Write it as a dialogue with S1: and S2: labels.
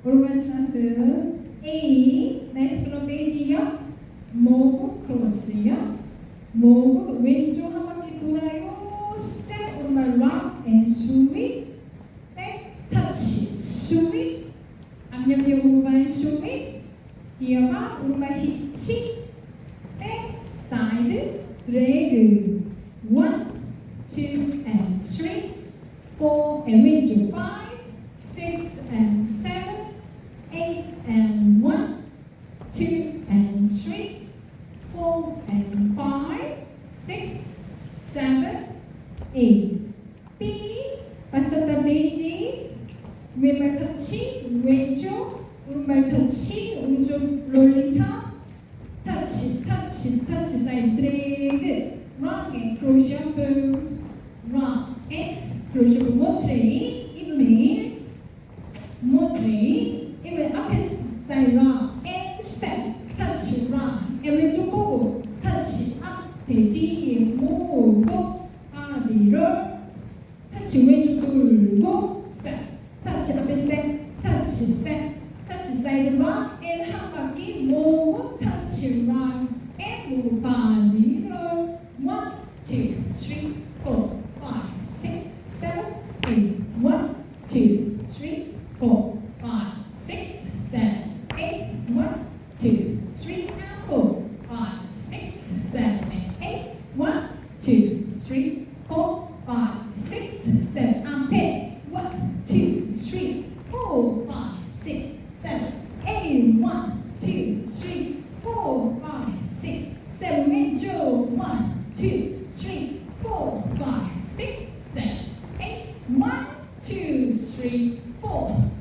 S1: 오른발 스타트. A. 네, 그럼 베이지요. 모브 크로스요. 모브 왼쪽 한 바퀴 돌아요. 스텝 오른발 락 앤 스윗. 네, 터치 스윗. 앞옆 뒤 오른발 스윗. 뒤어가 오른발 히치. 네, 사이드 드래그. 1, 2 and 3, 4 and 왼쪽 5, 6 and 7, 8 and 1, 2 and 3, 4 and 5, 6, 7, 8. B. 바차타 베이지. 왼발 터치, 왼쪽, 오른발 터치, 오른쪽 롤링 탑, 터치, 터치, 터치, 사이드 드래그, 락 앤 크로셔프, 락 앤 크로셔프, 모트레이, 이브닝, 모트레이, 이번 앞에 사이드 락 앤 스텝, 터치, 락, 앤 왼쪽 보고, 터치, 앞에 뒤에 모으고, 바디를, 터치 왼쪽 돌고, 스텝, 터치 앞에 스텝, 터치 스텝, 터치 사이드 락, 앤 한 바퀴 모으고, 터치 락, 앤 모으고, 바디를, 1, 2, 3, 4, 5, 6, 7, 8. 1, 2, 3, 4, 5, 6, 7, 8. 1, 2, 3, 4, 5, 6, 7, 8. 1, 2, 3, 4, 5, 6, 7. 앞에 1, 2, 3, 4, 5, 6, 7, 8. 1, 2, 3, 4, 5, 6, 7. 왼쪽 1, 2, 3, 4, 5, 6, 7, 8. 1, 2, 3, 4,